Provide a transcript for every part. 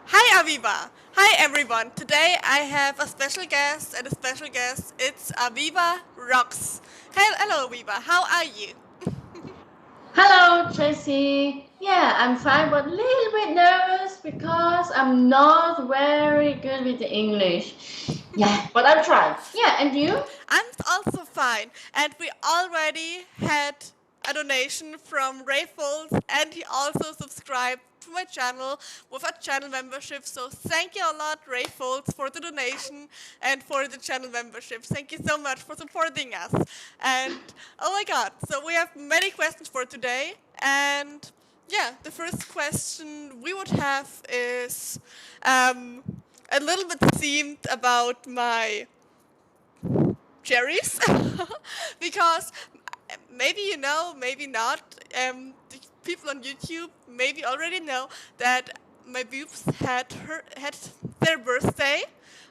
Hi Aviva! Hi everyone! Today I have a special guest and a special guest. It's Aviva Rocks. Hello Aviva, how are you? Hello, Tracy. Yeah, I'm fine, but a little bit nervous because I'm not very good with the English. Yeah, but I'm trying. Yeah, and you? I'm also fine, and we already had a donation from Ray Folds, and he also subscribed to my channel with a channel membership. So thank you a lot, Ray Folds, for the donation and for the channel membership. Thank you so much for supporting us. And oh my God, so we have many questions for today, and yeah, the first question we would have is um, a little bit themed about my cherries because maybe you know, maybe not. The people on YouTube maybe already know that my boobs had their birthday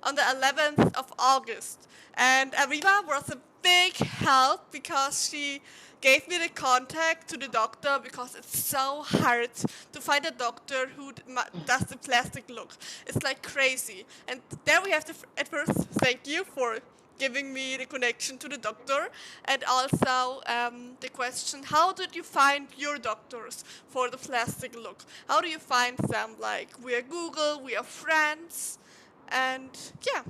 on the 11th of August, and Aviva was a big help because she gave me the contact to the doctor because it's so hard to find a doctor who does the plastic look. It's like crazy. And there we have to at first thank you for giving me the connection to the doctor, and also the question, how did you find your doctors for the plastic look? How do you find them? Like via Google, via friends, and yeah.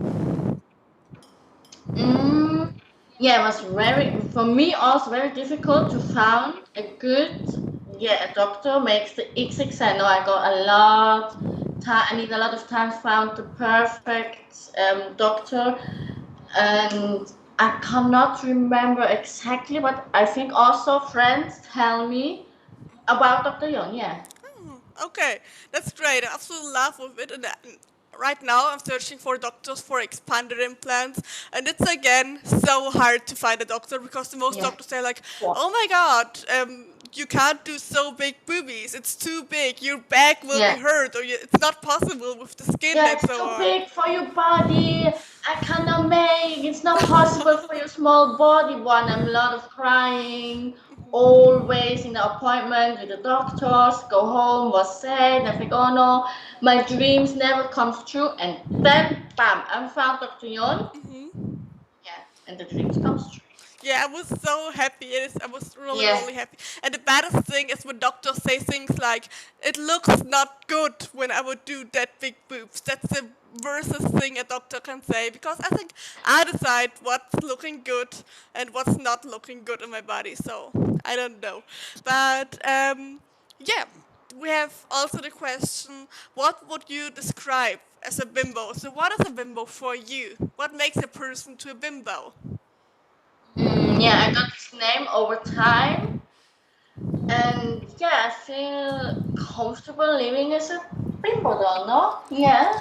Mm, yeah, it was for me also very difficult to find a good, a doctor makes the XXL. I know I got a lot, I need a lot of time to find the perfect doctor. And I cannot remember exactly, but I think also friends tell me about Dr. Young. Yeah. Okay, that's great. I absolutely love with it. And right now, I'm searching for doctors for expanded implants, and it's again so hard to find a doctor because the most Yeah. doctors say like, Yeah. "Oh my God, you can't do so big boobies. It's too big. Your back will be Yeah. hurt, or it's not possible with the skin Yeah, and it's so too on." big for your body. I cannot make. It's not possible for your small body. One, I'm a lot of crying. Always in the appointment with the doctors. Go home, was sad. I think, oh no, my dreams never comes true. And then, bam, I found Dr. Yon. Yeah, and the dreams comes true. Yeah, I was so happy. I was really, Yeah. really happy. And the baddest thing is when doctors say things like, "It looks not good when I would do that big boobs." That's the worstest thing a doctor can say because I think I decide what's looking good and what's not looking good in my body. So I don't know, but yeah, we have also the question: what would you describe as a bimbo? So what is a bimbo for you? What makes a person to a bimbo? Yeah, I got this name over time, and yeah, I feel comfortable living as a bimbo doll, no? Yeah.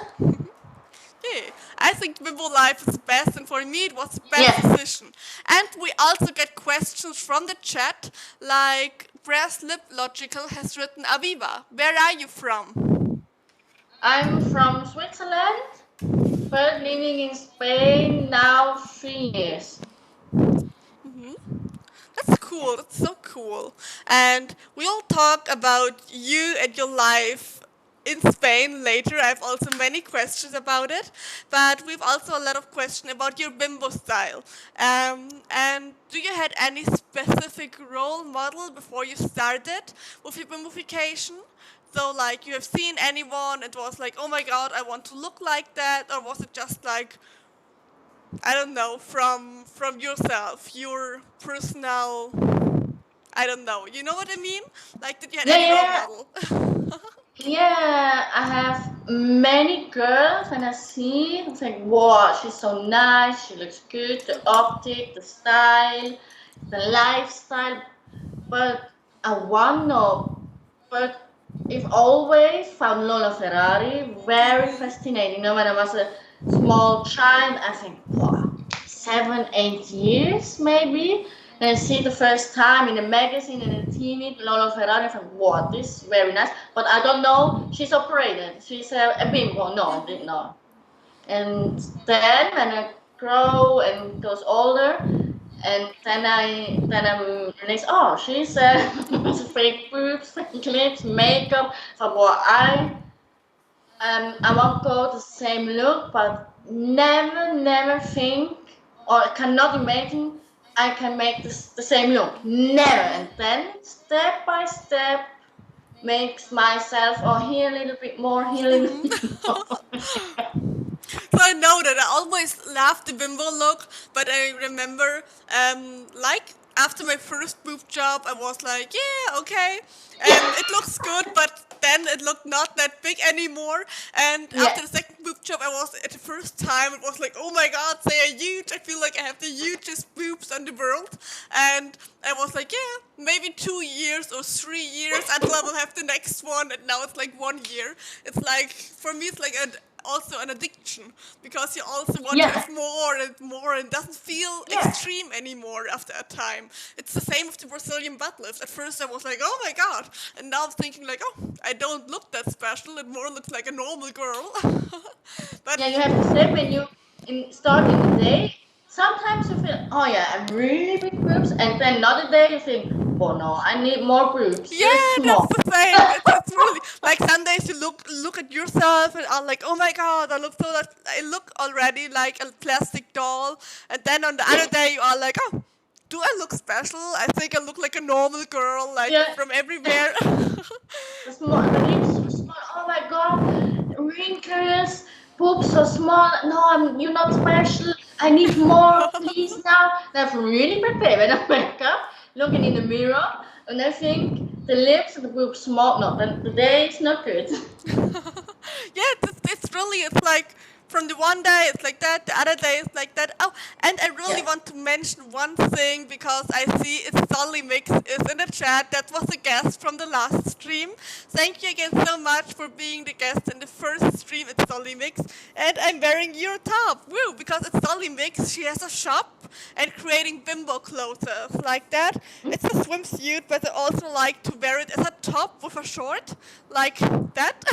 Yeah, I think Bimbo Life is the best, and for me, it was the best Yeah. decision. And we also get questions from the chat, like Brass Lip Logical has written, Aviva, where are you from? I'm from Switzerland, but living in Spain now 3 years. That's cool, that's so cool. And we'll talk about you and your life in Spain later. I have also many questions about it, but we've also a lot of questions about your bimbo style. And do you had any specific role model before you started with your bimbofication? So like you have seen anyone, it was like, oh my God, I want to look like that, or was it just like, I don't know, from yourself, your personal, I don't know. You know what I mean? Like, did you have Yeah, any role yeah, model? yeah. I have many girls, and I see it's like, wow, she's so nice. She looks good. The optic, the style, the lifestyle. But I wonder, but if always found Lola Ferrari very fascinating. You know, when I was a small child, I think, wow, 7, 8 years maybe. And I see the first time in a magazine and a TV, Lola Ferrari, I think, wow, this is very nice. But I don't know, she's operated. She's a bimbo. No, I didn't know. And then when I grow and goes older, And then I'm realized, oh, she's fake boobs, fake lips, makeup. So what I want to go the same look, but never think or cannot imagine I can make the same look. Never. And then step by step makes myself, oh, here a little bit more, here a little bit more. So I know that I always laughed the bimbo look, but I remember, like after my first boob job, I was like, yeah, okay, it looks good, but then it looked not that big anymore. And Yeah. after the second boob job, I was at the first time, it was like, oh my god, they are huge. I feel like I have the hugest boobs in the world, and I was like, yeah, maybe 2 years or 3 years until I will have the next one, and now it's like 1 year. It's like for me, it's like also an addiction because you also want to Yeah. have more and more and it doesn't feel Yeah. extreme anymore after a time. It's the same with the Brazilian butt lift. At first I was like, oh my god, and now I'm thinking like, oh, I don't look that special. It more looks like a normal girl. Yeah, But you have the same when you start in the day. Sometimes you feel, oh yeah, I'm really big boobs, and then another day you think, oh no, I need more boobs, yeah, that's more. the thing. It's really like some days you look at yourself and are like, oh my god, I look already like a plastic doll. And then on the other day you are like, oh, do I look special? I think I look like a normal girl, like Yeah, from everywhere. the lips so small. Oh my god, wrinkles, boobs so small. No, you're not special. I need more, please now. And I'm really prepared when I wake up, looking in the mirror, and I think the lips and the boobs small. No, the day is not good. Yeah, it's really, it's like from the one day it's like that, the other day it's like that. Oh, and I really Yeah. want to mention one thing because I see it's Solly Mix is in the chat. That was a guest from the last stream. Thank you again so much for being the guest in the first stream at Solly Mix. And I'm wearing your top, woo, because it's Solly Mix. She has a shop and creating bimbo clothes like that. It's a swimsuit, but I also like to wear it as a top with a short, like that.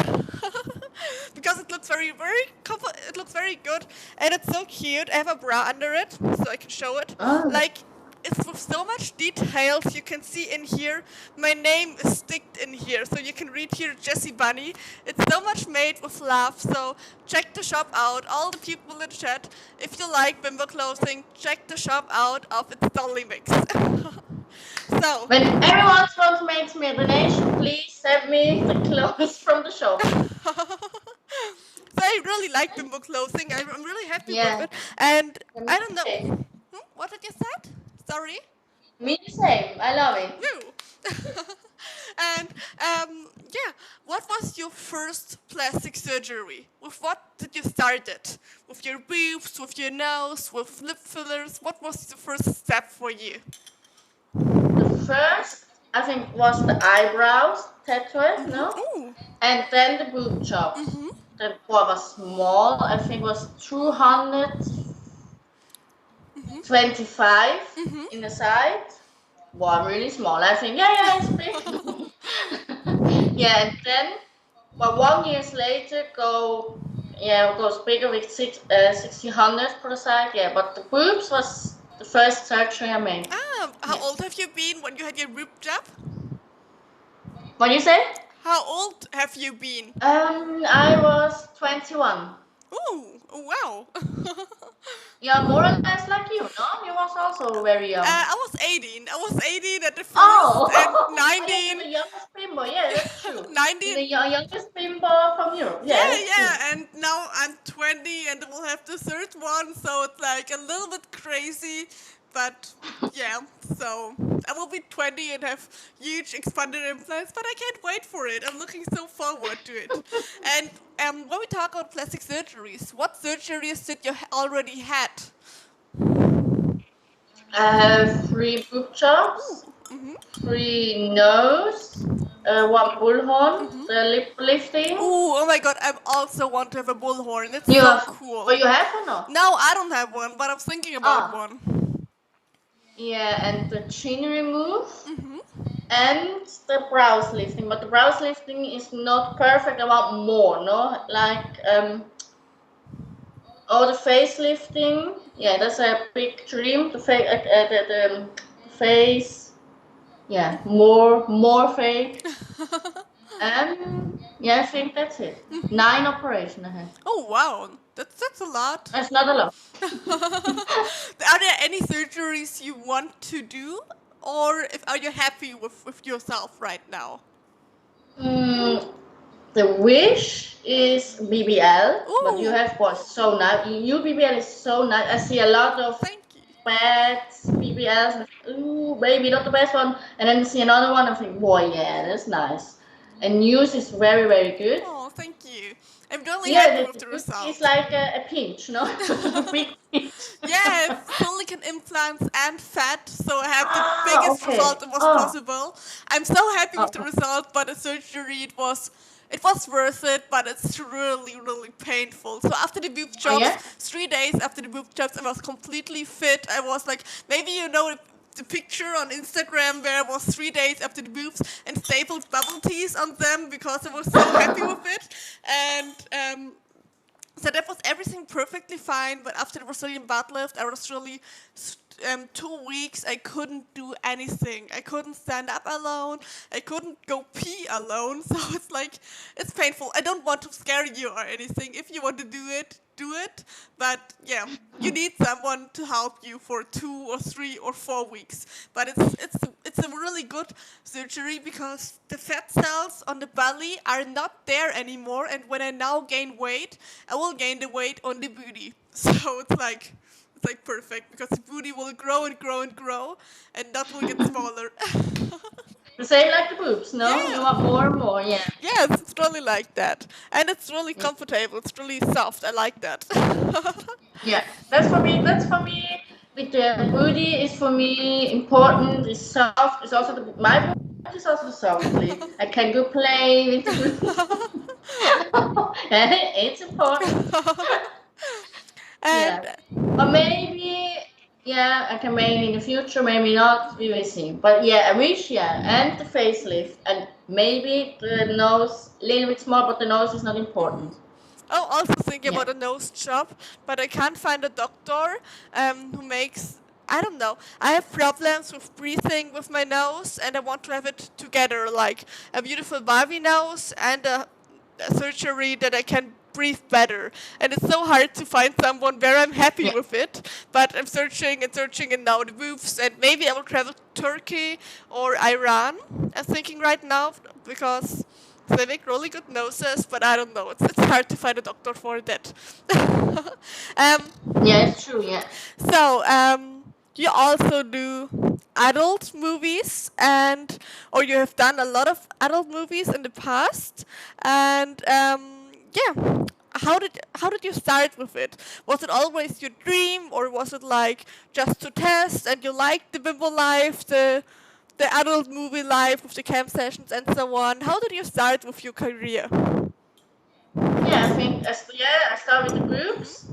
Because it looks it looks very good and it's so cute. I have a bra under it so I can show it. Oh. Like it's with so much details. You can see in here my name is sticked in here, so you can read here Jessie Bunny. It's so much made with love, so check the shop out. All the people in the chat, if you like bimbo clothing, check the shop out of its Dolly Mix. So When everyone wants to make me a donation, please send me the clothes from the shop. So I really like bimbo clothing. I'm really happy with Yeah, it. And me I don't the same. know. What did you say? Sorry? Me the same. I love it. Woo! And yeah, what was your first plastic surgery? With what did you start it? With your boobs, with your nose, with lip fillers? What was the first step for you? The first, I think, was the eyebrows tattooed, no? Ooh. And then the boob jobs. The one was small. I think was 225 in the side. Well, really small. I think, yeah, it's big. Yeah, and then, well, 1 year later, goes bigger with 1600 per side. Yeah, but the boobs was the first surgery I made. How old have you been when you had your boob job? What you say? How old have you been? I was 21. Ooh, wow. Yeah, more or less like you, no? You was also very young. I was 18. I was 18 at the first Oh, and I am 19. the youngest bimbo. Yeah, that's true. You're 19. the youngest bimbo from Europe. Yeah, Yeah, that's true. yeah, and now I'm 20 and we'll have the third one, so it's like a little bit crazy, but yeah, so I will be 20 and have huge expanded implants, but I can't wait for it. I'm looking so forward to it. And when we talk about plastic surgeries, what surgeries did you already had? 3 boob jobs, 3 nose, 1 bullhorn, the lip lifting. Ooh, oh my god, I also want to have a bullhorn. It's You so have, cool. but you have or not? No, I don't have one, but I'm thinking about Ah, one. yeah, and the chin remove. And the brows lifting, but the brows lifting is not perfect. I want more, no? Like Oh, the facelifting. Yeah, that's a big dream. The face. Yeah, more fake. Yeah, I think that's it. 9 operations I had. Oh wow, that's a lot. That's not a lot. Are there any surgeries you want to do, or if are you happy with yourself right now? Mm, the wish is BBL, but you Ooh, have was so nice. Your BBL is so nice. I see a lot of thank you. bad BBLs. And I think, ooh, maybe not the best one. And then see another one. I think, boy, yeah, that's nice. And news is very, very good. Oh, thank you. I'm really Yeah, happy the with the good is result. like a pinch, no? A big pinch. Yes, silicone implants and fat, so I have the Ah, biggest okay. result that was Oh, possible. I'm so happy with the oh, result, but the surgery it was worth it, but it's really, really painful. So after the boob oh jobs, yeah? 3 days after the boob jobs, I was completely fit. I was like, maybe you know the picture on Instagram where I was 3 days after the boobs and stapled bubble teas on them because I was so happy with it. And so that was everything perfectly fine. But after the Brazilian butt lift, I was really 2 weeks. I couldn't do anything. I couldn't stand up alone. I couldn't go pee alone. So it's like it's painful. I don't want to scare you or anything. If you want to do it, do it. But yeah, you need someone to help you for 2 or 3 or 4 weeks. But it's a really good surgery because the fat cells on the belly are not there anymore. And when I now gain weight, I will gain the weight on the booty. So it's like perfect because the booty will grow and grow and grow, and that will get smaller. The same like the boobs, no? You want Yeah. more and more, yeah. Yes, it's really like that. And it's really Yeah. comfortable. It's really soft. I like that. Yeah. That's for me with the booty is for me important, it's soft, it's also my booty is also softly. I can go play with the booty. It's important. And Yeah. But maybe, yeah, I can maybe in the future, maybe not. We will see. But yeah, I wish, yeah, and the facelift, and maybe the nose a little bit small, but the nose is not important. oh, also thinking Yeah, about a nose job, but I can't find a doctor who makes. I don't know. I have problems with breathing with my nose, and I want to have it together, like a beautiful Barbie nose and a surgery that I can breathe better. And it's so hard to find someone where I'm happy yeah, with it. But I'm searching and searching, and now the moves, and maybe I will travel to Turkey or Iran. I'm thinking right now because they make really good noses, but I don't know. It's hard to find a doctor for that. um, yeah. It's true. Yeah, you also do adult movies, or you have done a lot of adult movies in the past, and yeah. How did you start with it? Was it always your dream, or was it like just to test and you liked the Bimbo life, the adult movie life with the camp sessions and so on? How did you start with your career? yeah. I think I start with the boobs,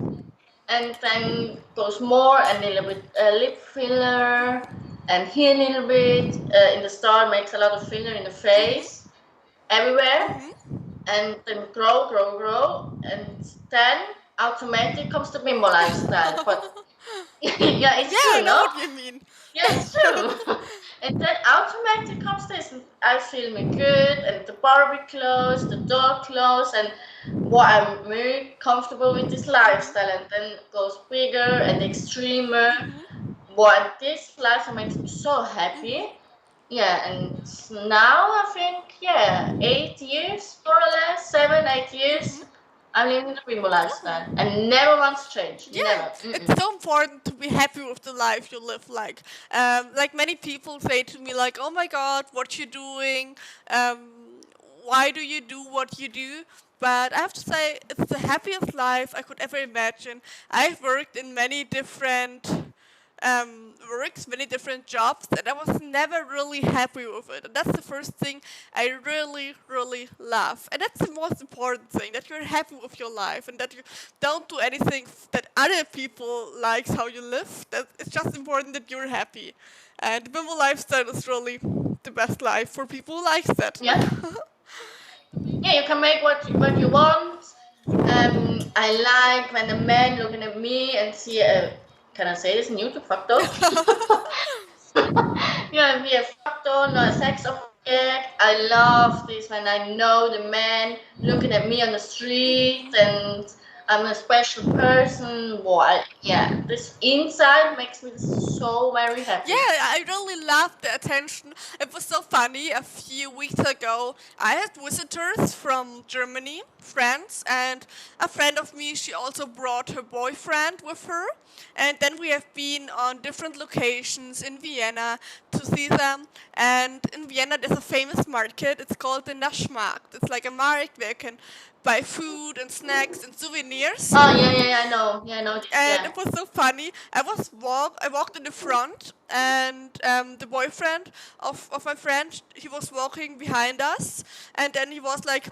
and then goes more and a little bit lip filler, and here a little bit. In the start, makes a lot of filler in the face, everywhere, and then grow, grow, grow, and then automatic comes the bimbo lifestyle. But yeah, Yeah, it's I true, know no? what you mean. Yeah, it's true. And then automatic comes this. I feel me good, and the Barbie clothes, the dog clothes, and what I'm very comfortable with this lifestyle. And then goes bigger and extremer. What this lifestyle makes me so happy. Yeah, and now I think, yeah, 8 years more or less, 7, 8 years. I'm living the bimbo lifestyle and never wants to change. Yeah, Never. it's Mm-mm. so important to be happy with the life you live. Like many people say to me, like, "Oh my God, what you doing? Why do you do what you do?" But I have to say, it's the happiest life I could ever imagine. I've worked in many different works, many different jobs, and I was never really happy with it. And that's the first thing I really, really love. And that's the most important thing, that you're happy with your life and that you don't do anything that other people likes how you live. That it's just important that you're happy. And the Bimbo lifestyle is really the best life for people who likes that. Yeah. Yeah, you can make what you want. I like when a man looking at me and see a, can I say this in YouTube? Fuck doll. Yeah, be a fuck doll, not a sex object. I love this when I know the man looking at me on the street and I'm a special person. Boy, yeah, this inside makes me so very Yeah, happy. I really loved the attention. It was so funny. A few weeks ago, I had visitors from Germany, friends, and a friend of me, she also brought her boyfriend with her. And then we have been on different locations in Vienna to see them. And in Vienna, there's a famous market. It's called the Naschmarkt. It's like a market where you can buy food and snacks and souvenirs. Oh yeah, yeah, yeah, I know. Yeah, I know this. And Yeah. it was so funny. I walked in the front, and the boyfriend of my friend, he was walking behind us, and then he was like,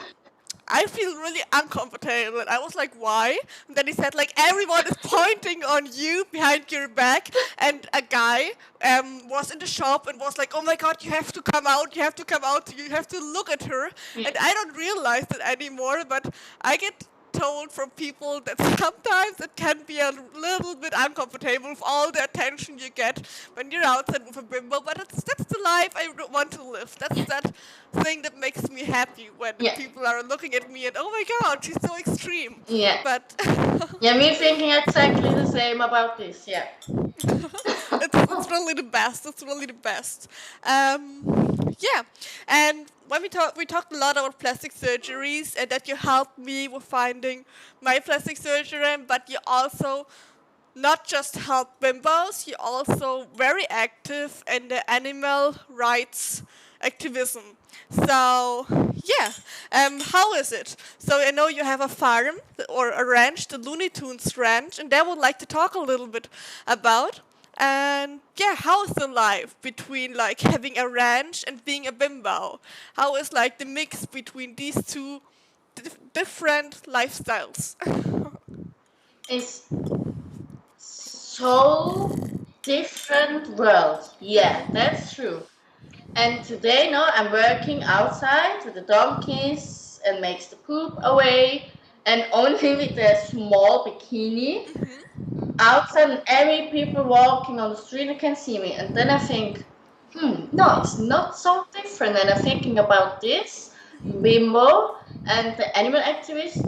I feel really uncomfortable. And I was like, why? And then he said, like, everyone is pointing on you behind your back. And a guy was in the shop and was like, oh my God, you have to come out. You have to come out. You have to look at her. Yeah. And I don't realize it anymore, but I get told from people that sometimes it can be a little bit uncomfortable with all the attention you get when you're outside with a bimbo, but that's the life I want to live. That's that thing that makes me happy when Yeah. people are looking at me and oh my God, she's so extreme. Yeah. But Yeah, me thinking exactly the same about this. Yeah. it's really the best. It's really the best. Yeah, and when we talked a lot about plastic surgeries and that you helped me with finding my plastic surgery, but you also not just help bimbos, you're also very active in the animal rights activism. So, yeah, how is it? So, I know you have a farm or a ranch, the Looney Tunes Ranch, and that I would like to talk a little bit about. And yeah, how is the life between like having a ranch and being a bimbo? How is like the mix between these two different lifestyles? It's so different world. Yeah, that's true. And today, no, I'm working outside with the donkeys and makes the poop away, and only with a small bikini outside, and every people walking on the street can see me. And then I think, no, it's not so different. And I'm thinking about this bimbo and the animal activist.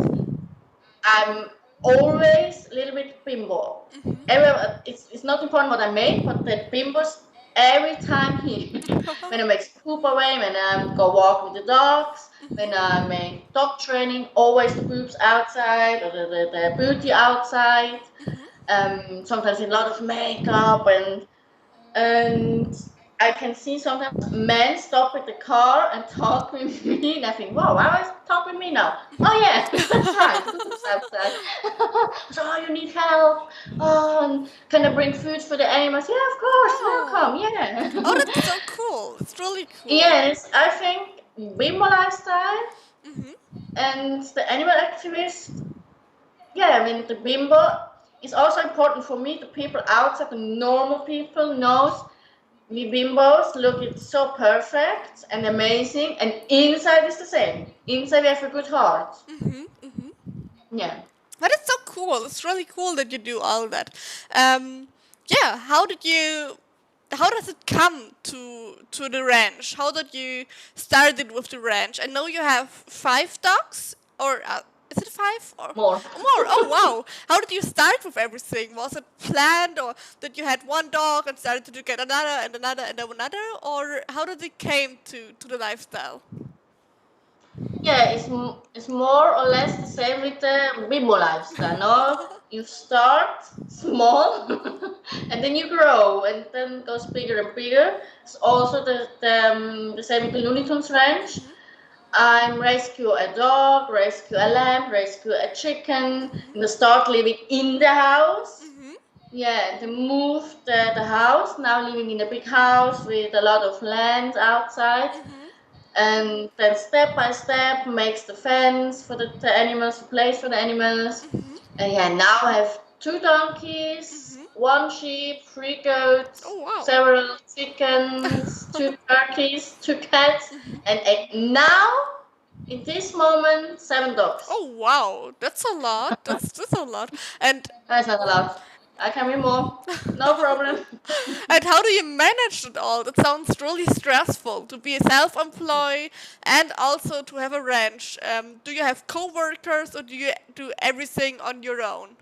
I'm always a little bit bimbo. It's not important what I make, but the bimbos every time here. When I make poop away, when I go walk with the dogs, when I make dog training, always the poops outside or the booty outside. Sometimes a lot of makeup and I can see sometimes men stop at the car and talk with me, and I think, wow, why is talk with me now? Oh yeah, that's right, the poop's outside. So, oh, you need help? Oh, and can I bring food for the animals? Yeah, of course, welcome. Oh, Yeah. that's so cool. It's really cool. Yes, I think bimbo lifestyle and the animal activist. Yeah, I mean the bimbo is also important for me. The people outside, the normal people, knows we bimbos look it's so perfect and amazing, and inside is the same. Inside we have a good heart. Yeah. But it's so cool. It's really cool that you do all that. Um, yeah, how does it come to the ranch? How did you started with the ranch? I know you have 5 dogs, or is it 5 or More. more? Oh wow! How did you start with everything? Was it planned, or did you had one dog and started to get another and another and another, or how did it came to the lifestyle? Yeah, it's more or less the same with the bimbo lifestyle. No, you start small and then you grow and then it goes bigger and bigger. It's also the same with the Looney Tunes ranch. I rescue a dog, rescue a lamb, rescue a chicken, and they start living in the house. Yeah, they moved the house, now living in a big house with a lot of land outside. And then step by step makes the fence for the animals, the place for the animals. And yeah, now I have 2 donkeys, 1 sheep, 3 goats, Oh wow! several chickens, 2 turkeys, 2 cats, and now In this moment, 7 dogs. Oh wow, that's a lot. That's a lot. And That's not allowed. I can be more. No problem. and how do you manage it all? That sounds really stressful to be self-employed and also to have a ranch. Do you have co-workers or do you do everything on your own?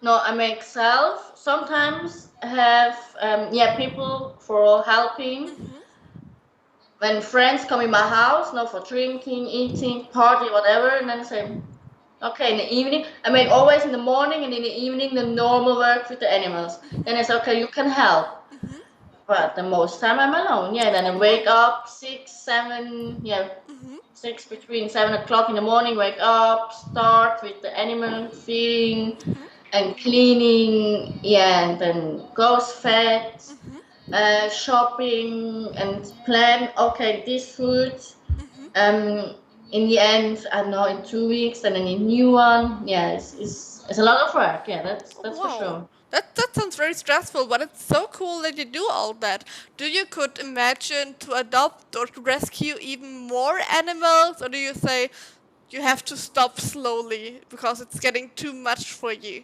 No, I make self. Sometimes have yeah, people for helping. When friends come in my house, no, for drinking, eating, party, whatever, and then I say, okay, in the evening, I make always in the morning and in the evening the normal work with the animals. Then it's okay, you can help. But the most time I'm alone. Yeah, then I Oh wake wow. up 6, 7, yeah, 6 between 7 o'clock in the morning. Wake up, start with the animal feeding and cleaning. Yeah, and then goes fed, shopping and plan. Okay, this food. Um, in the end, I don't know, in 2 weeks, and then a new one. Yeah, it's a lot of work. Yeah, Oh, that's for wow. sure. That sounds very stressful, but it's so cool that you do all that. Do you could imagine to adopt or to rescue even more animals, or do you say you have to stop slowly because it's getting too much for you?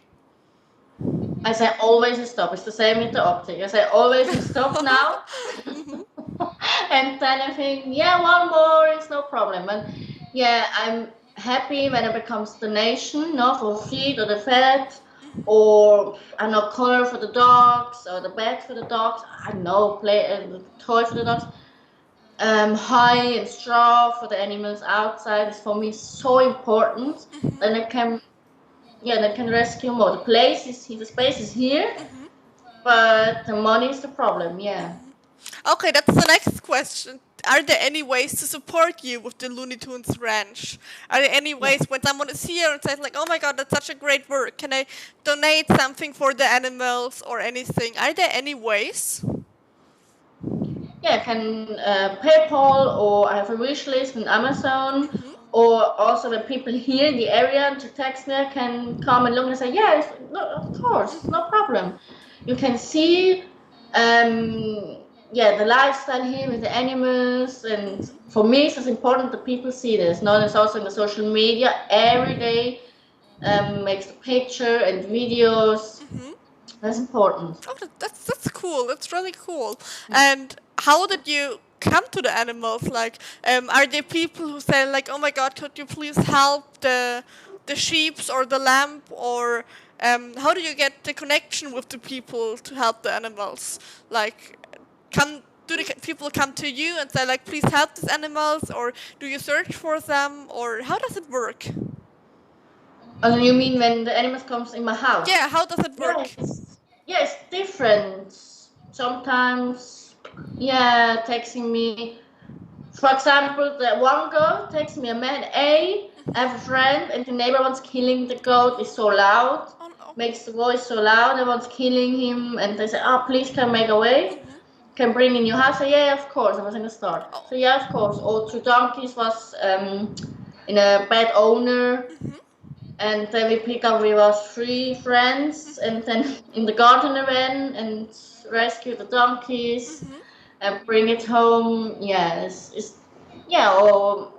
I say always stop. It's the same with the optic. I say always stop now. And then I think, yeah, one more is no problem. And yeah, I'm happy when it becomes donation, no, for feed or the vet, or I know color for the dogs or the bed for the dogs. I know play toy for the dogs. Hay and straw for the animals outside is for me so important. Then I can, yeah, they can rescue more. The place is the space is here, but the money is the problem. Yeah. Okay, that's the next question. Are there any ways to support you with the Looney Tunes Ranch? Are there any Yeah. ways when someone is here and says like, "Oh my God, that's such a great work. Can I donate something for the animals or anything?" Are there any ways? Yeah, I can PayPal, or I have a wish list on Amazon, or also when people here in the area to text me, I can come and look and say, yes, no, of course, no problem. You can see, yeah, the lifestyle here with the animals, and for me, it's important that people see this. Now, it's also in the social media every day, makes the picture and videos. That's important. Oh, that's cool. That's really cool. And how did you come to the animals? Like, are there people who say like, "Oh my God, could you please help the sheeps or the lamb?" Or how do you get the connection with the people to help the animals? Like, come do the people come to you and say like, "Please help these animals," or do you search for them, or how does it work? Oh, you mean when the animals comes in my house? Yeah, how does it Yeah, work? yeah, it's different. Sometimes, yeah, texting me. For example, the one girl texts me a man, hey, I have a friend, and the neighbor wants killing the goat. It's so loud, Oh no. makes the voice so loud. They wants killing him, and they say, oh, please can make a way, can bring in your house. So yeah, of course. I was in the start. Oh. So yeah, of course. Or two donkeys was in a bad owner, and then we pick up. We was three friends, and then in the garden I went and rescue the donkeys and bring it home. Yeah, it's yeah, or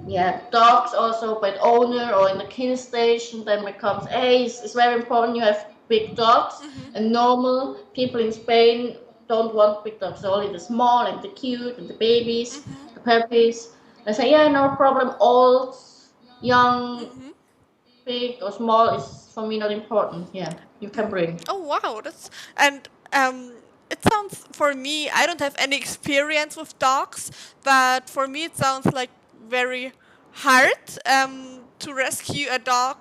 yeah, dogs also by the owner or in the kill station. Then becomes, hey, it's very important you have big dogs, and normal people in Spain don't want big dogs, only the small and the cute and the babies, the puppies. I say, yeah, no problem. Old, young, big or small is for me not important. Yeah, you can bring. Oh wow, that's and it sounds for me. I don't have any experience with dogs, but for me it sounds like very hard to rescue a dog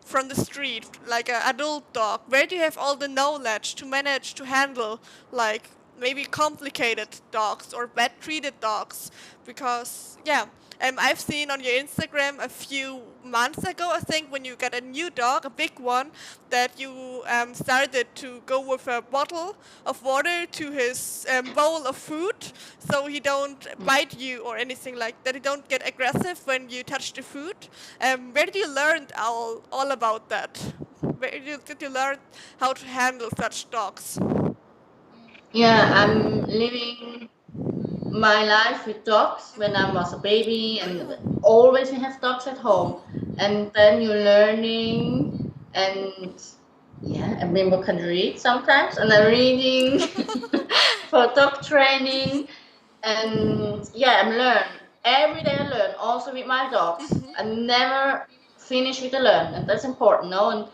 from the street, like an adult dog. Where do you have all the knowledge to manage to handle like maybe complicated dogs or bad treated dogs? Because yeah, I've seen on your Instagram a few months ago, I think, when you got a new dog, a big one, that you started to go with a bottle of water to his bowl of food, so he don't bite you or anything like that. He don't get aggressive when you touch the food. Where did you learn all about that? Did you learn how to handle such dogs? Yeah, I'm living. my life with dogs when I was a baby, and always we have dogs at home. And then you're learning, and yeah, and Bimbo can read sometimes, and I'm reading for dog training, and yeah, I'm learn every day. I learn also with my dogs. I never finish with the learn, and that's important. No, and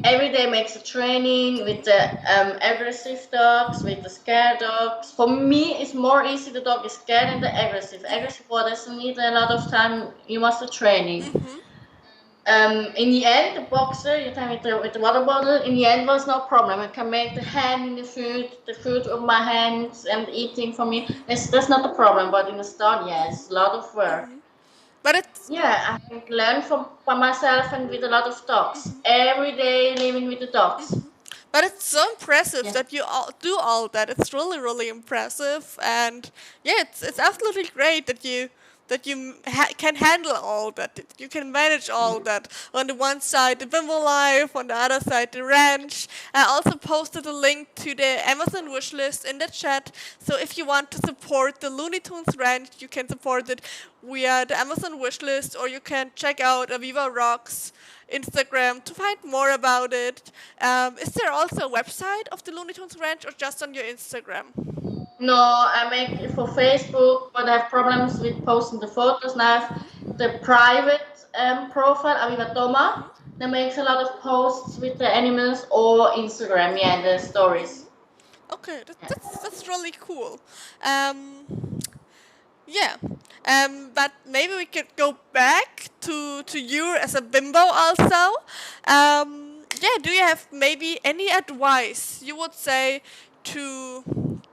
every day makes a training with the aggressive dogs, with the scared dogs. For me, it's more easy. The dog is scared than the aggressive. Aggressive one doesn't need a lot of time. You must do training. In the end, the boxer, you time with the water bottle. In the end, was no problem. I can make the hand in the food of my hands, and eating for me. That's not the problem. But in the start, yes, a lot of work. But it's Yeah, I learned from by myself and with a lot of dogs. Every day living with the dogs. But it's so impressive Yeah. that you do all that. It's really, really impressive, and yeah, it's absolutely great that you can handle all that. That you can manage all that. On the one side, the Bimbo Life. On the other side, the ranch. I also posted a link to the Amazon wishlist in the chat. So if you want to support the Looney Tunes ranch, you can support it via the Amazon wishlist, or you can check out Aviva Rocks Instagram to find more about it. Is there also a website of the Looney Tunes Ranch or just on your Instagram? No, I make it for Facebook, but I have problems with posting the photos. Now I have the private profile, Aviva Toma, that makes a lot of posts with the animals, or Instagram, yeah, the stories. Okay, Yeah. that's really cool. Yeah, but maybe we could go back to you as a bimbo also. Yeah, do you have maybe any advice you would say to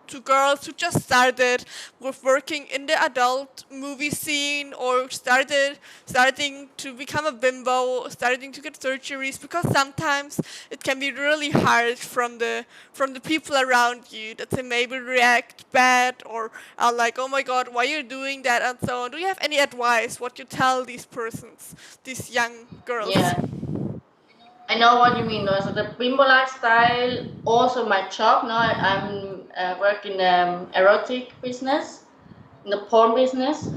to girls who just started with working in the adult movie scene, or starting to become a bimbo, starting to get surgeries, because sometimes it can be really hard from the people around you, that they maybe react bad or are like, oh my god, why are you doing that, and so on. Do you have any advice what you tell these persons, these young girls? Yeah, I know what you mean though. So the bimbo lifestyle, also my job now. I'm working erotic business, in the porn business,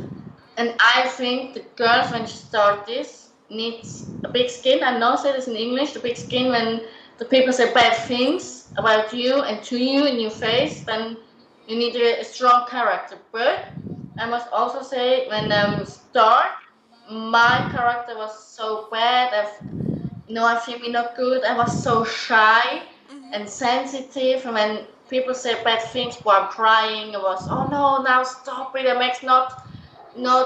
and I think the girls when she start this needs a big skin. I know say this in English, the big skin when the people say bad things about you and to you in your face, then you need a strong character. But I must also say when start, my character was so bad. I feel me not good. I was so shy and sensitive, and when people say bad things while I'm crying, I was, oh no, now stop it. It makes not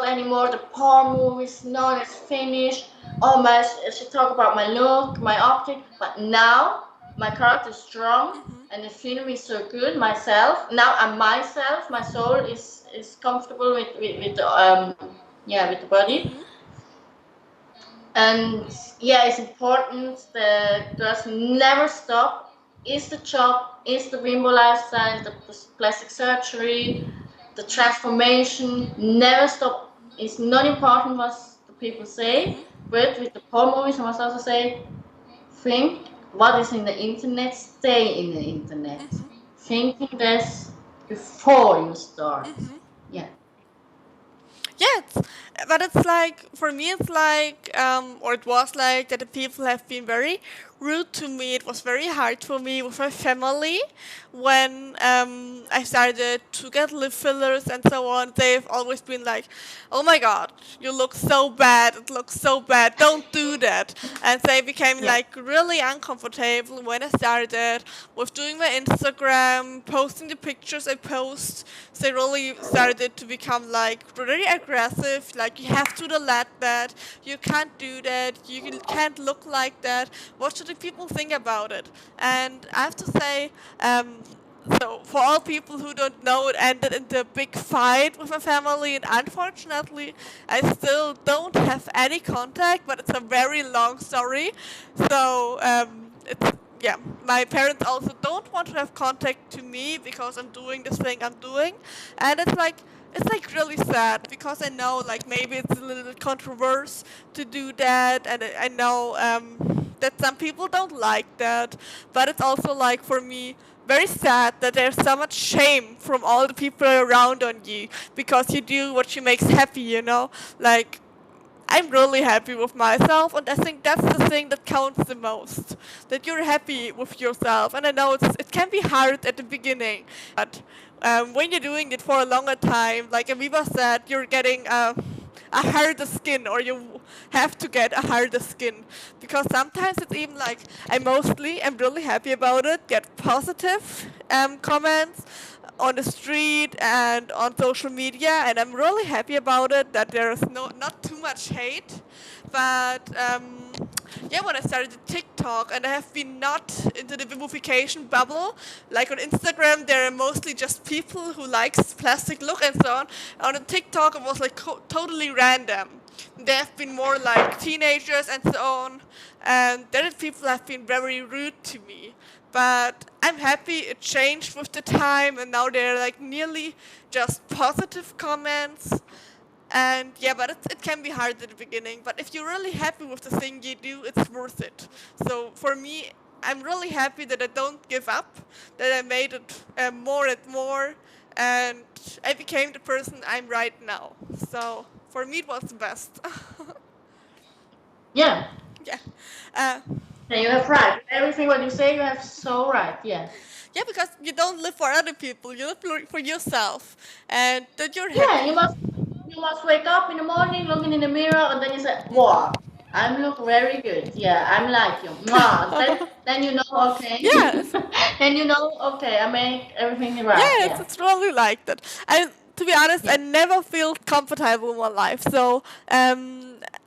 anymore. The porn movies, no, it's finished. Oh my, she talk about my look, my optic, but now my character is strong and the film is so good. Myself now, I'm myself. My soul is comfortable with the yeah, with the body. And yeah, it's important. The girls never stop. Is the job, is the bimbo lifestyle, the plastic surgery, the transformation. Never stop. It's not important what the people say, but with the porn movies, I must also say, think what is in the internet, stay in the internet. Thinking this before you start. Yeah. Yeah, but it's like, for me, it's like, or it was like that the people have been very rude to me. It was very hard for me with my family when I started to get lip fillers and so on. They've always been like, "Oh my God, you look so bad. It looks so bad. Don't do that." And they became Yeah. like really uncomfortable when I started with doing my Instagram, posting the pictures I post. They really started to become like really aggressive, like, you have to delete that, you can't do that, you can't look like that, what should the people think about it? And I have to say, so for all people who don't know, it ended into a big fight with my family, and unfortunately I still don't have any contact, but it's a very long story. So it's, yeah, my parents also don't want to have contact to me because I'm doing this thing I'm doing, and it's like really sad, because I know like maybe it's a little controversial to do that, and I know that some people don't like that, but it's also like, for me, very sad that there's so much shame from all the people around on you because you do what you makes happy, you know? Like, I'm really happy with myself, and I think that's the thing that counts the most. That you're happy with yourself, and I know it can be hard at the beginning, but when you're doing it for a longer time, like Aviva said, you're getting a harder skin, or you have to get a harder skin, because sometimes it's even like I'm really happy about it, get positive comments on the street and on social media, and I'm really happy about it that there's not too much hate. But yeah, when I started the TikTok, and I have been not into the Bimbofication bubble, like on Instagram there are mostly just people who likes plastic look and so on. On the TikTok it was like totally random. There have been more like teenagers and so on, and then people have been very rude to me. But I'm happy it changed with the time, and now they're like nearly just positive comments. And yeah, but it can be hard at the beginning. But if you're really happy with the thing you do, it's worth it. So for me, I'm really happy that I don't give up, that I made it more and more, and I became the person I'm right now. So for me, it was the best. Yeah. Yeah. Uh, And you have right. Everything what you say, you have so right. Yeah. yeah, because you don't live for other people, you live for yourself, and that you're Yeah, happy. you must wake up in the morning, looking in the mirror, and then you say, "Wow, I look very good. Yeah, I'm like you." Mwah. Then you know, okay. Yes. Then you know, okay, I make everything right. Yes, Yeah. it's really like that. And to be honest, I Yeah. never feel comfortable in my life. So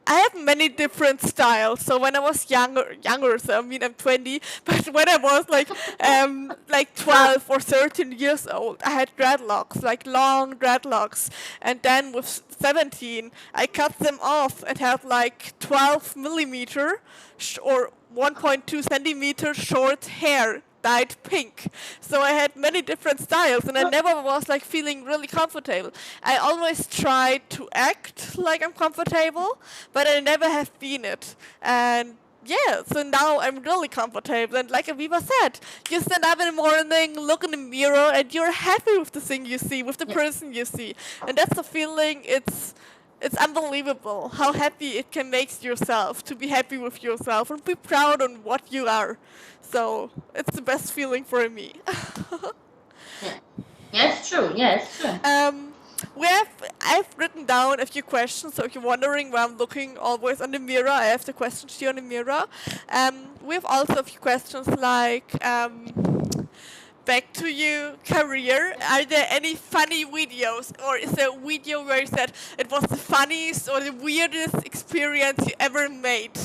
I have many different styles. So when I was younger, so I mean I'm 20, but when I was like 12 or 13 years old, I had dreadlocks, like long dreadlocks. And then with 17, I cut them off and had like 12 millimeter or 1.2 centimeter short hair dyed pink. So I had many different styles, and I never was like feeling really comfortable. I always tried to act like I'm comfortable, but I never have been it. And yeah, so now I'm really comfortable. And like Aviva said, you stand up in the morning, look in the mirror, and you're happy with the thing you see, with the Yeah. person you see. And that's the feeling, it's unbelievable how happy it can make yourself to be happy with yourself and be proud on what you are. So it's the best feeling for me. Yeah. Yeah, it's true. Yeah, it's true. um, I've written down a few questions, so if you're wondering why I'm looking always on the mirror, I have the questions here on the mirror. We have also a few questions like back to your career. Are there any funny videos, or is there a video where you said it was the funniest or the weirdest experience you ever made?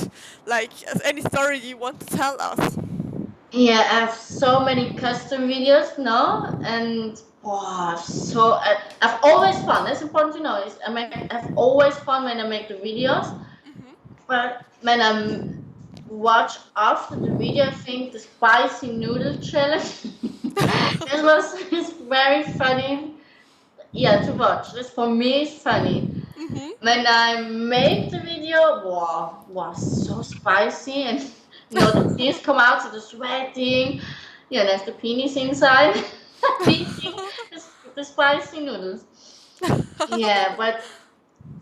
Like any story you want to tell us? Yeah, I have so many custom videos now, and so I've always fun. That's important to know. Is I've always fun when I make the videos, but when I watch after the video, I think the spicy noodle challenge. This was it's very funny. Yeah, to watch. This for me is funny. When I make the video, wow, was so spicy, and the tears come out, so the sweating. Yeah, there's the penis inside. Eating the spicy noodles. Yeah, but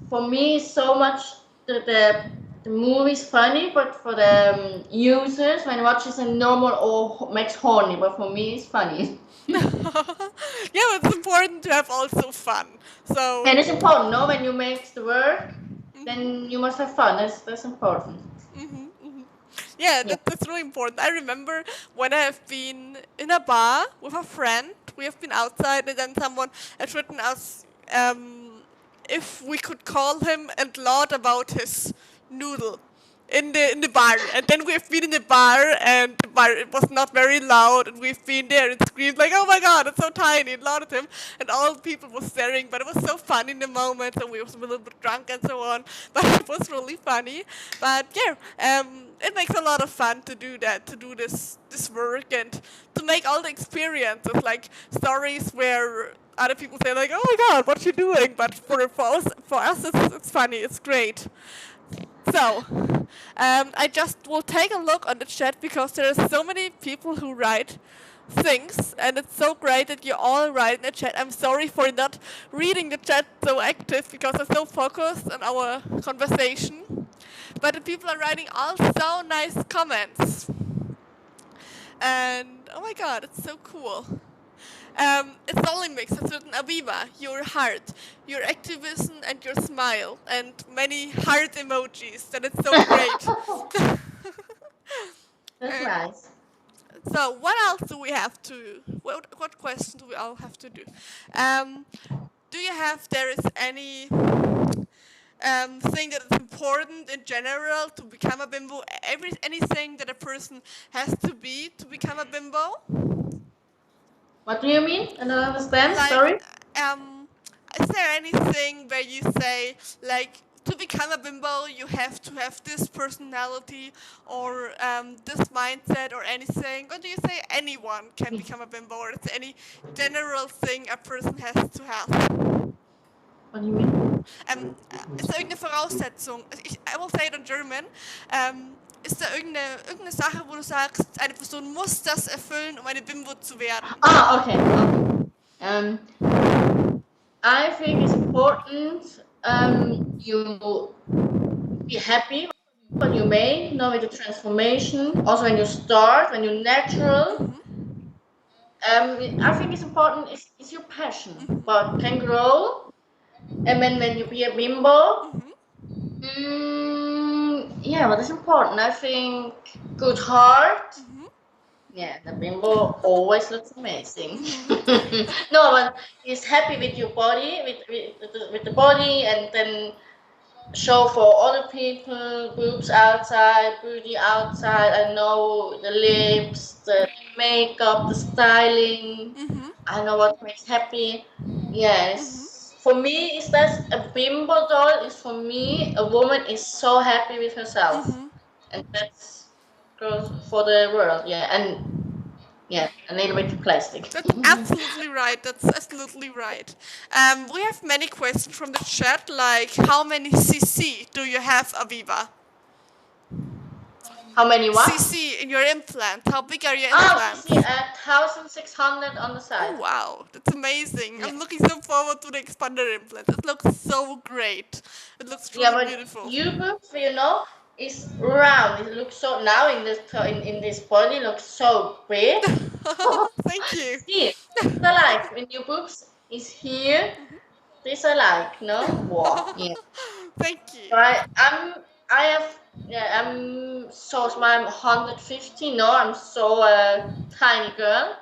for me, so much the movie's funny, but for the users, when watches a normal or makes horny, but for me, it's funny. Yeah, it's important to have also fun. So And it's important, no? When you make the work, then you must have fun. That's important. yeah, Yeah. that's really important. I remember when I have been in a bar with a friend, we have been outside, and then someone had written us if we could call him and laud about his noodle in the bar. And then we've been in the bar, and the bar, it was not very loud, and we've been there and screamed like, oh my god, it's so tiny, and lauded him, and all the people were staring, but it was so fun in the moment, and we was a little bit drunk and so on, but it was really funny. But yeah, it makes a lot of fun to do that, to do this work, and to make all the experiences, like stories where other people say like, oh my god, what you doing? But for us it's funny, it's great. So, I just will take a look on the chat because there are so many people who write things, and it's so great that you all write in the chat. I'm sorry for not reading the chat so active because I'm so focused on our conversation. But the people are writing all so nice comments. And oh my god, it's so cool. It's only mixed. It's written Aviva, your heart, your activism, and your smile, and many heart emojis. And it's so great. That's And nice. so, what else do we have to? What questions do we all have to do? Um, do you have there is any thing that is important in general to become a bimbo? Anything that a person has to be to become a bimbo? What do you mean? I don't understand. Like, Sorry. is there anything where you say, like, to become a bimbo, you have to have this personality or this mindset or anything? Or do you say anyone can become a bimbo, or is there any general thing a person has to have? What do you mean? Ist da irgendeine Voraussetzung? I will say it in German. Ist da irgendeine Sache, wo du sagst, eine Person muss das erfüllen, um eine Bimbo zu werden? Ah, okay. I think it's important you be happy when you make, with the transformation. Also, when you start, when you're natural. I think it's important. It's your passion, but can grow. And when you be a bimbo, yeah, what is important? I think good heart. Yeah, the bimbo always looks amazing. No, but he's happy with your body, with the body, and then show for other people, boobs outside, booty outside. I know the lips, the makeup, the styling. I know what makes happy. Yes. For me, is that a bimbo doll is for me a woman is so happy with herself, and that's goes for the world. Yeah, and yeah, a little bit plastic. That's absolutely right. That's absolutely right. We have many questions from the chat, like how many cc do you have, Aviva? How many what? cc in your implant. How big are your Oh, implants? see, 1,600 on the side. Oh wow, that's amazing. Yeah. I'm looking so forward to the expander implant. It looks so great. It looks truly Yeah, but beautiful. you boobs, is round. It looks so now in this body looks so big. Thank you. See, this I like when your boobs is here. This I like, no? Wow. Yeah. Thank you. So I have yeah I'm so small. I'm 150. No, I'm so tiny girl.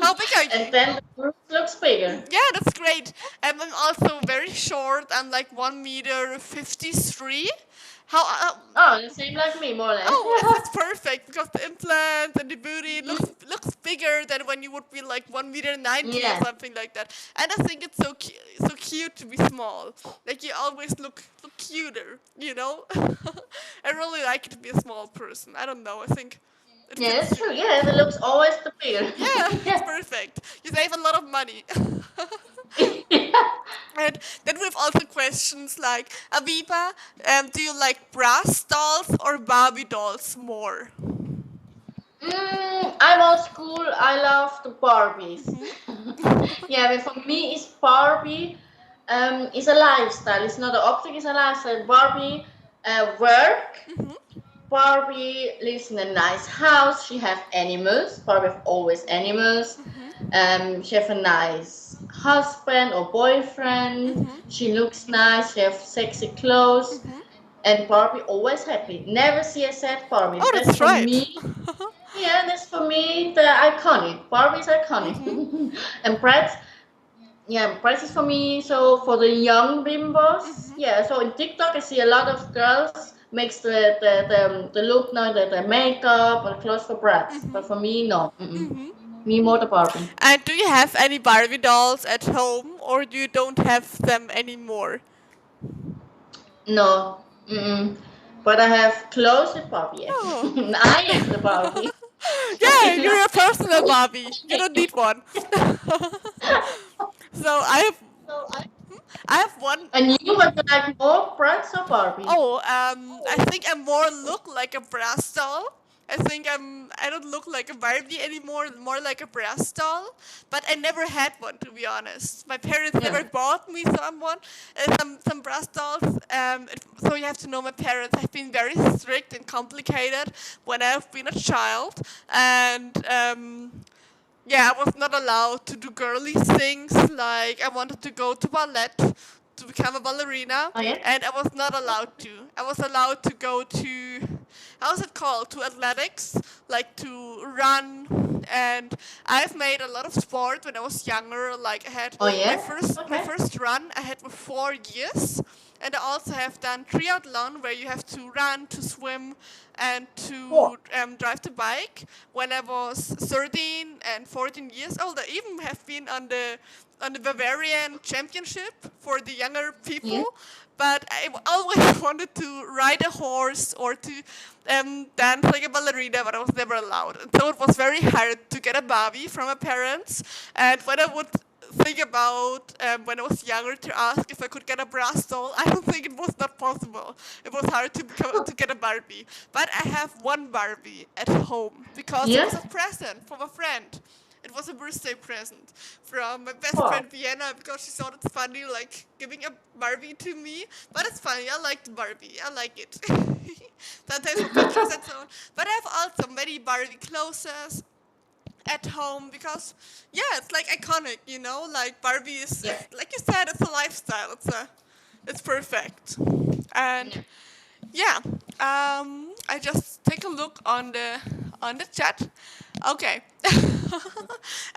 How big are you? And then the boobs looks bigger. Yeah, that's great. I'm also very short. I'm like 1 meter 53. How? Oh, the same like me, more or less. Oh, that's perfect because the implant and the booty looks bigger than when you would be like 1 meter 90 Yeah. or something like that. And I think it's so cute to be small. Like you always look cuter, you know. I really like it to be a small person. I don't know. I think. It Yeah, fits that's you. true. Yeah, the looks always the bigger. Yeah, it's perfect. You save a lot of money. And then we have also questions like, Aviva, do you like brass dolls or Barbie dolls more? I'm old school. I love the Barbies. Yeah, but for me, it's Barbie. It's a lifestyle. It's not an object. It's a lifestyle. Barbie work. Barbie lives in a nice house. She have animals. Barbie have always animals. She have a nice husband or boyfriend. She looks nice. She have sexy clothes. And Barbie always happy. Never see a sad Barbie. Oh, that's for right. me. Yeah, that's for me the iconic. Barbie's iconic. And Bratz, yeah, Bratz is for me. So for the young bimbos, yeah. So in TikTok, I see a lot of girls makes the look now, the makeup or clothes for Bratz. But for me, no. Me more the Barbie. And do you have any Barbie dolls at home, or you don't have them anymore? No. But I have clothes with Barbie. Yes. Oh. I am the Barbie. Yeah, you're a personal Barbie. You don't need one. So I have one. And you would like more Bratz or Barbie? Oh, I think I more look like a brass doll. I think I don't look like a Barbie anymore, more like a brass doll. But I never had one, to be honest. My parents never Yeah. bought me someone, some brass dolls. So you have to know my parents have been very strict and complicated when I've been a child, and yeah, I was not allowed to do girly things. Like I wanted to go to ballet to become a ballerina, Oh yeah. and I was not allowed to. I was allowed to go to, how's it called, to athletics, like to run. And I've made a lot of sport when I was younger. Like I had Oh my yeah. Okay. first run I had was 4 years. And I also have done triathlon where you have to run, to swim, and Cool. to drive the bike. When I was 13 and 14 years old, I even have been on the Bavarian Championship for the younger people. Yeah. But I always wanted to ride a horse or to dance like a ballerina, but I was never allowed. And so it was very hard to get a Barbie from my parents. And when I would think about when I was younger to ask if I could get a brass doll, I don't think it was not possible. It was hard to get a Barbie. But I have one Barbie at home because it was Yeah. a present from a friend. It was a birthday present from my best Cool. friend Vienna because she thought it's funny, like giving a Barbie to me. But it's funny. I like the Barbie. I like it. Sometimes for pictures and so on. But I have also many Barbie clothes at home because yeah, it's like iconic, you know. Like Barbie Yeah. is like you said, it's a lifestyle. It's perfect. And Yeah. yeah, I just take a look on the chat. Okay.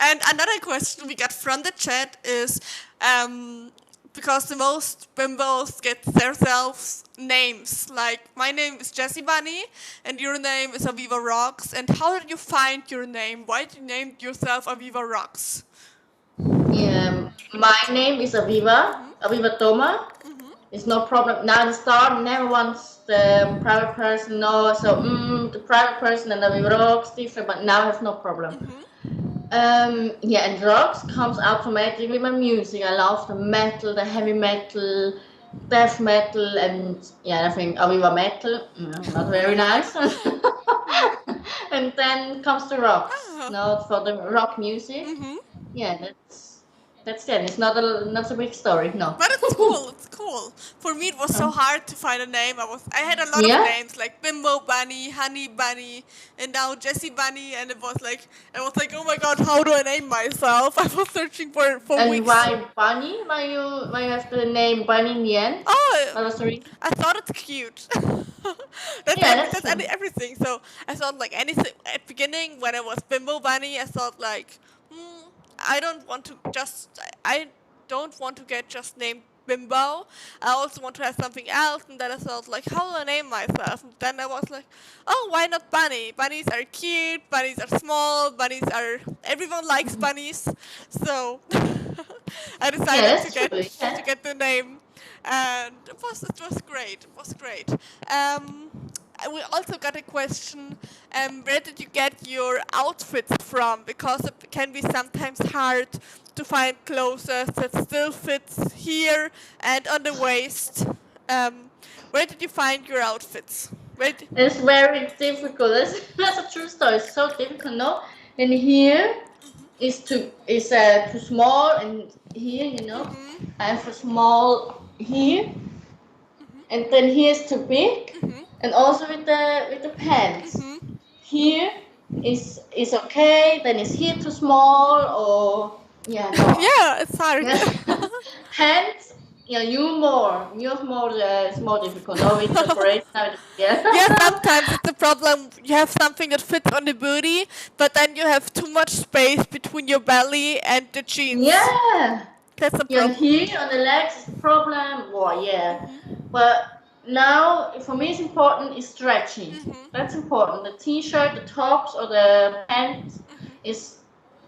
And another question we got from the chat is because the most bimbos get themselves names. Like my name is Jessie Bunny and your name is Aviva Rocks. And how did you find your name? Why did you name yourself Aviva Rocks? Yeah. My name is Aviva. Aviva Toma. It's no problem. Now the start never wants the private person. No, so the private person and Aviva Rocks different, but now I have no problem. Yeah, and rocks comes automatically with my music. I love the metal, the heavy metal, death metal, and yeah, I think Aviva metal, not very nice. And then comes the rocks, Ah. for the rock music. Yeah, that's it. It's not a big story, no. But it's cool. It's cool. For me, it was so Um, hard to find a name. I had a lot of yeah, names like Bimbo Bunny, Honey Bunny, and now Jessie Bunny. And it was like, oh my god, how do I name myself? I was searching for and weeks. why bunny? Why you have the name bunny in the end? Oh, What was the reason? I thought it's cute. Yeah, that's That's everything. So I thought like anything at beginning when I was Bimbo Bunny. I thought like, I don't want to just I don't want to get just named Bimbo. I also want to have something else. And then I thought like, how do I name myself? And then I was like, oh, why not Bunny? Bunnies are cute. Bunnies are small. Bunnies are everyone likes bunnies. So I yeah, decided that's true. to Yeah. get the name, and it was great. It was great. We also got a question. Where did you get your outfits from? Because it can be sometimes hard to find clothes that still fits here and on the waist. Where did you find your outfits? It's very difficult. That's a true story. It's so difficult, no? And here is too small, and here, I have a small here, and then here is too big, and also with the pants. Here is okay, then is here too small, or yeah, no. Yeah, it's hard. Yeah. Pants, yeah, yours more, it's more difficult. No, with separation, yeah. Yeah, sometimes it's a problem. You have something that fits on the booty, but then you have too much space between your belly and the jeans. Yeah. That's a Yeah, and problem. here on the legs is the problem. Well, yeah. But now, for me, it's important is stretchy. That's important. The t-shirt, the tops, or the pants is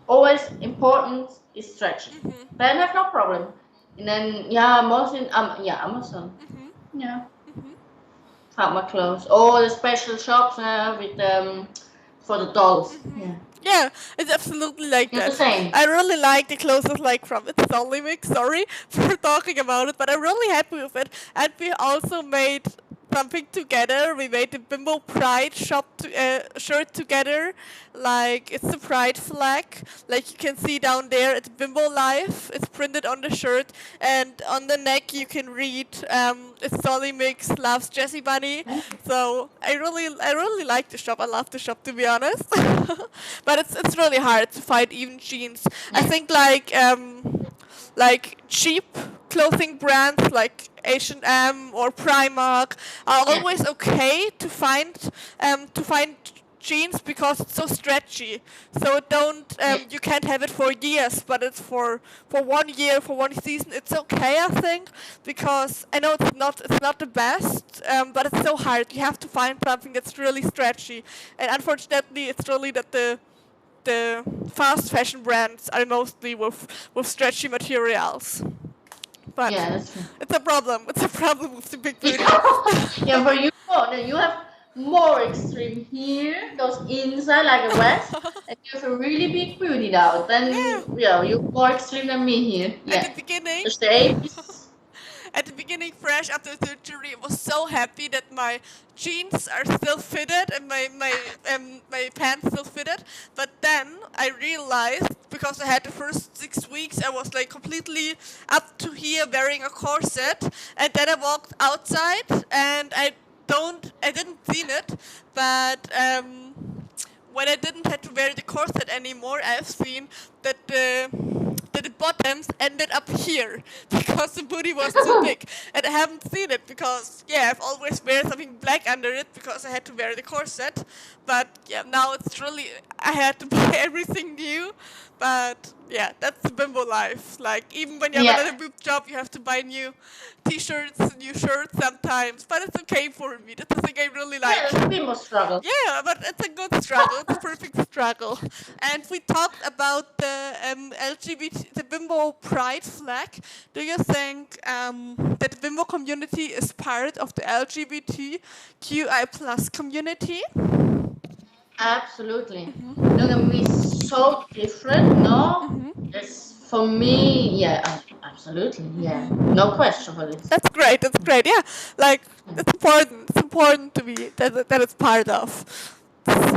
always important is stretchy. Then I have no problem. And then, yeah, mostly, Amazon. Yeah. Found my clothes. Oh, the special shops with for the dolls. Yeah. Yeah, it's absolutely like It's the that. same. I really like the clothes like from It's Solly Mix. Sorry for talking about it, but I'm really happy with it. And we also made something together. We made the Bimbo Pride shirt together. Like it's the Pride flag. Like you can see down there, it's Bimbo Life. It's printed on the shirt, and on the neck you can read, "It's Solly Mix loves Jessie Bunny." So I really like the shop. I love the shop, to be honest. But it's really hard to find even jeans. I Yeah. think like cheap clothing brands like H&M or Primark are Yeah. always okay to find jeans because it's so stretchy. So it don't Yeah. you can't have it for years, but it's for 1 year, for one season. It's okay, I think, because I know it's not the best, but it's so hard. You have to find something that's really stretchy, and unfortunately, it's really that the fast fashion brands are mostly with stretchy materials. But Yeah, that's true. it's a problem. It's a problem with the big booty. Yeah, for you, oh, no, you have more extreme here, goes inside like a vest, and you have a really big booty now. Yeah. Then, yeah, you're more extreme than me here. At Yeah. the beginning, Just the 80s. at the beginning, fresh after surgery, I was so happy that my jeans are still fitted and my pants still fitted. But then I realized, because I had the first 6 weeks, I was like completely up to here wearing a corset, and then I walked outside and I didn't see it, but when I didn't have to wear the corset anymore, I've seen that the bottoms ended up here because the booty was too big, and I haven't seen it because I've always wear something black under it because I had to wear the corset. But yeah, now it's really I had to buy everything new. But yeah, that's the Bimbo life. Like even when you have Yeah. another boob job, you have to buy new T-shirts, new shirts sometimes. But it's okay for me. That's the thing I really Yeah, like. that's Bimbo struggle. Yeah, but it's a good struggle. It's a perfect struggle. And we talked about the LGBT, the Bimbo Pride flag. Do you think that the Bimbo community is part of the LGBTQI plus community? Absolutely. Don't get me so different. No, it's for me. Yeah, absolutely. Yeah, no question for this. That's great. That's great. Yeah, like it's important. It's important to be that it's part of.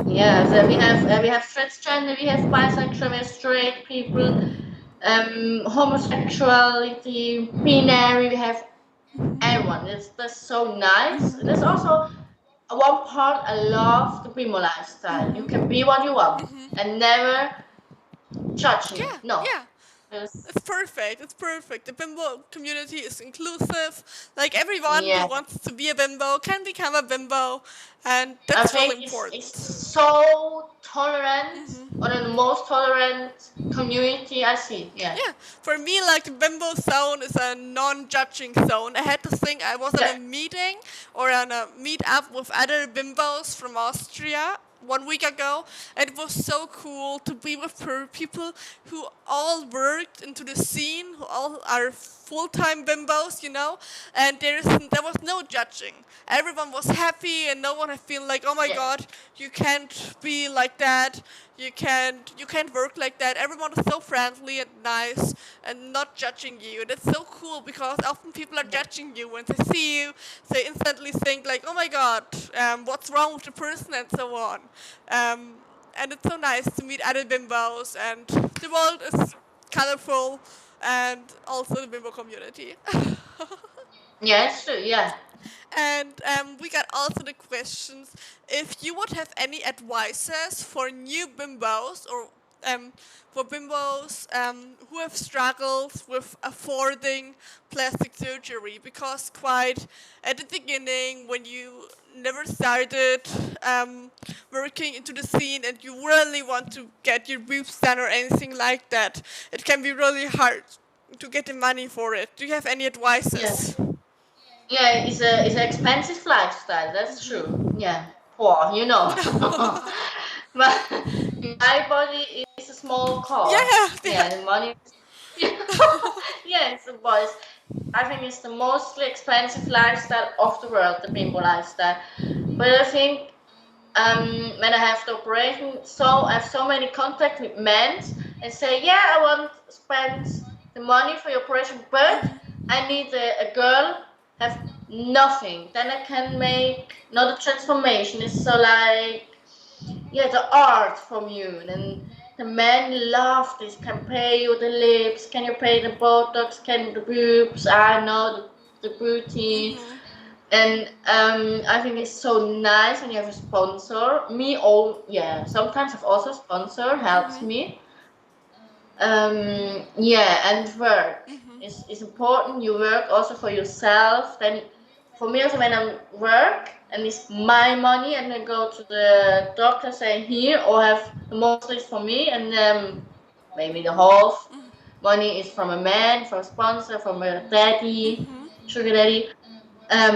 Yeah, so we have transgender, we have bisexual, we have straight people, homosexuality, binary. We have everyone. That's so nice. And there's also one part I love the primo lifestyle. You can be what you want and never judging you. Yeah, No, yeah. it's It's perfect. It's perfect. The bimbo community is inclusive. Like everyone who yeah. wants to be a bimbo can become a bimbo, and I that's really think it's important. so tolerant, one of the most tolerant community I see. Yeah, Yeah, for me, like the bimbo zone is a non-judging zone. I had to think I was in yeah, a meeting or on a meet-up with other bimbos from Austria 1 week ago, and it was so cool to be with people who all worked into the scene, who all are full-time bimbos, and there was no judging. Everyone was happy, and no one had feel like, oh my yeah, god, you can't be like that. You can't work like that. Everyone is so friendly and nice and not judging you. And it's so cool because often people are yeah. judging you when they see you. They instantly think like, oh my god, what's wrong with the person and so on. Um, and it's so nice to meet other bimbos, and the world is colorful, and also the bimbo community. Yeah, it's true. Yeah. And we got also the questions if you would have any advices for new bimbos or for bimbos who have struggled with affording plastic surgery, because quite at the beginning when you never started working into the scene and you really want to get your boobs done or anything like that, it can be really hard to get the money for it. Do you have any Yeah. advices? Yeah, it's an expensive lifestyle. That's true. Yeah, poor, you know. But my body is a small car. Yeah, yeah. Yeah, the money. Yeah, it's a boys. I think it's the mostly expensive lifestyle of the world, the bimbo lifestyle. But I think when I have the operation, so I have so many contact with men and say, yeah, I want to spend the money for your operation, but I need a girl have nothing, then I can make another transformation. It's so like, yeah, the art from you. And the men love this. Can pay you the lips? Can you pay the Botox? Can the boobs? I know the booty. And I think it's so nice when you have a sponsor. Me, oh yeah, sometimes I've also a sponsor helps me. Yeah, and work is important. You work also for yourself. Then, for me also when I work and it's my money, and I go to the doctor saying here, or have the most is for me, and maybe the half money is from a man, from a sponsor, from a daddy, sugar daddy.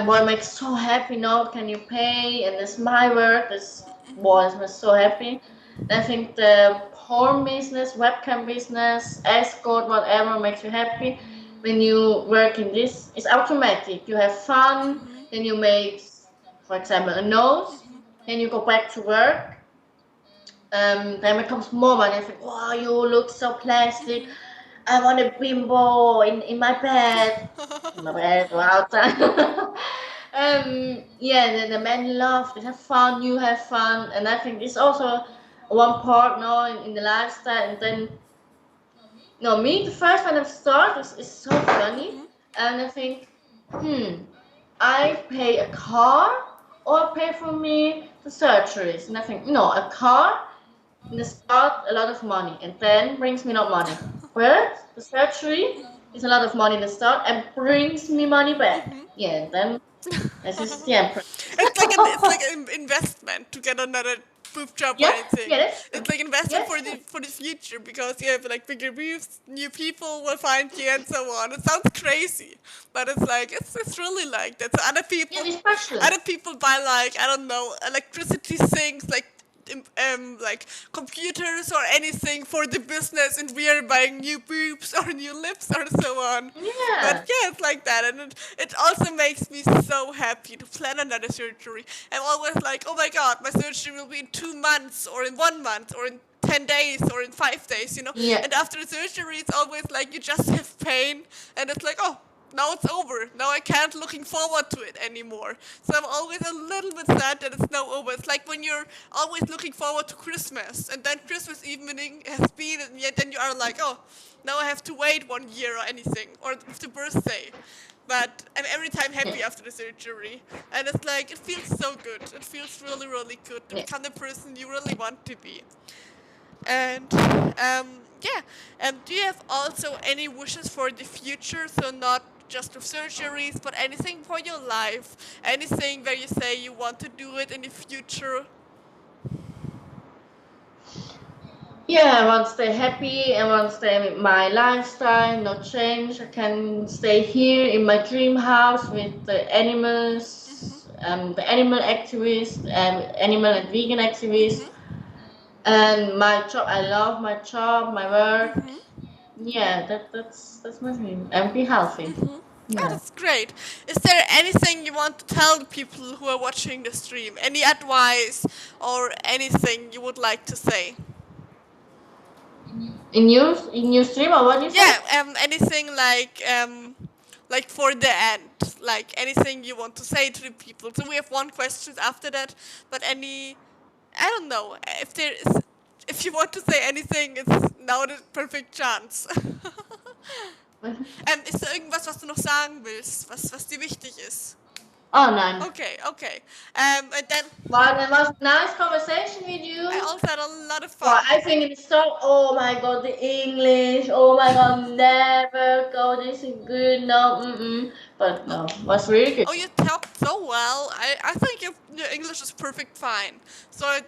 What makes so happy now? Can you pay? And it's my work. This boy was so happy. I think the porn business, webcam business, escort, whatever makes you happy. When you work in this, it's automatic. You have fun, then you make, for example, a nose, then you go back to work. Then becomes more money. I think, wow, you look so plastic. I want a bimbo in my bed. In my bed or outside. Yeah, the men love, they have fun, you have fun, and I think it's also one part now in the lifestyle. And then, no, me, the first when I start is so funny, and I think, I pay a car or pay for me the surgeries, and I think, no, a car in the start a lot of money, and then brings me not money, but the surgery is a lot of money in the start and brings me money back. Yeah, and then this is the empress. It's like an investment to get another boob job or Yeah, anything. yeah, that's true. It's like investment Yes, true. for the future because you have like bigger boobs, new people will find you and so on. It sounds crazy, but it's like it's really like that. So Yeah, especially. other people buy like I don't know electricity things like computers or anything for the business, and we are buying new boobs or new lips or so on. But Yeah, yeah, it's like that, and it also makes me so happy to plan another surgery. I'm always like, oh my god, my surgery will be in 2 months, or in 1 month, or in 10 days, or in 5 days, you know. yeah, And after the surgery, it's always like you just have pain, and it's like, oh, now it's over. Now I can't looking forward to it anymore. So I'm always a little bit sad that it's now over. It's like when you're always looking forward to Christmas, and then Christmas evening has been, and yet then you are like, oh, now I have to wait 1 year or anything, or the birthday. But I'm every time yeah, happy after the surgery, and it's like it feels so good. It feels really, really good to yeah. become the person you really want to be. And yeah, do you have also any wishes for the future? So not just with surgeries, but anything for your life, anything where you say you want to do it in the future. Yeah, I want to stay happy. I want to stay with my lifestyle, no change. I can stay here in my dream house with the animals, the animal activists, and animal and vegan activists. And my job, I love my job, my work. Yeah, that's my dream. And be healthy. Oh, Yeah. that's great. Is there anything you want to tell the people who are watching the stream? Any advice or anything you would like to say? In your stream, or what you say? Yeah, anything like for the end, like anything you want to say to the people. So we have one question after that, but I don't know if there is, if you want to say anything, it's now the perfect chance. Ist da irgendwas, was du noch sagen willst, was dir wichtig ist? Oh, nein. Okay, okay. And then Well, it was nice conversation with I you. also had a lot of Well, fun. I think it's so. Oh my God, the English. Oh my God, never go. This is good. No, but no, was really good. Oh, you talked so well. I think your English is perfect fine. So I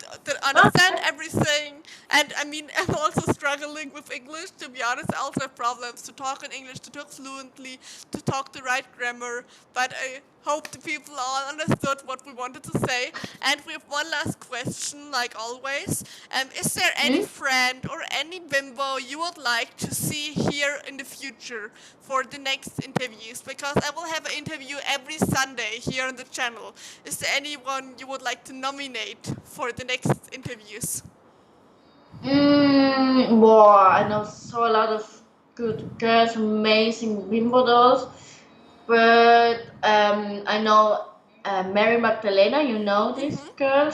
understand Okay. everything. And I mean, I'm also struggling with English. To be honest, I also have problems to talk in English, to talk fluently, to talk the right grammar. But I hope the people all understood what we wanted to say. And we have one last question, like always. Is there any Hmm? friend or any bimbo you would like to see here in the future for the next interviews? Because I will have an interview every Sunday here on the channel. Is there anyone you would like to nominate for the next interviews? Well, I know so a lot of good girls, amazing bimbo dolls, but I know Mary Magdalena. You know this girl.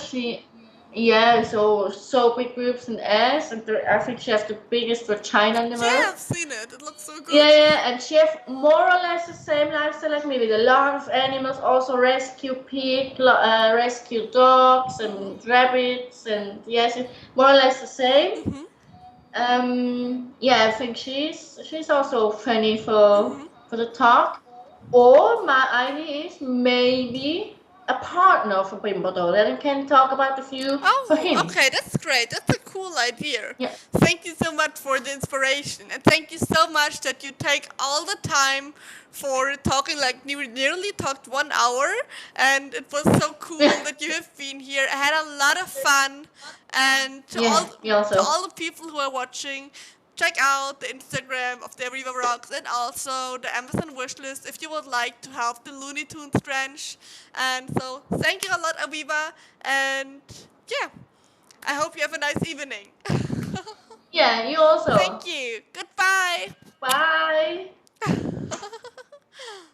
Yeah, so big boobs and ass, and I think she has the biggest vagina in the Yeah, world. I've seen it. It looks so Yeah, good. yeah, and she have more or less the same lifestyle like me with a lot of animals, also rescue pig, rescue dogs and rabbits, and yes, more or less the same. Yeah, I think she's also funny for the talk. Or my idea is maybe a partner for Bimbo though, that I can talk about the view for Oh, him. okay, that's great. That's a cool idea. Yeah, Thank you so much for the inspiration, and thank you so much that you take all the time for talking. Like you nearly talked 1 hour, and it was so cool that you have been here. I had a lot of fun, and yeah, me to also. all the people who are watching, check out the Instagram of the AVIVA Rocks and also the Amazon wishlist if you would like to have the Looney Tunes trench. And so, thank you a lot, Aviva, and yeah, I hope you have a nice evening. Yeah, you also. Thank you. Goodbye. Bye.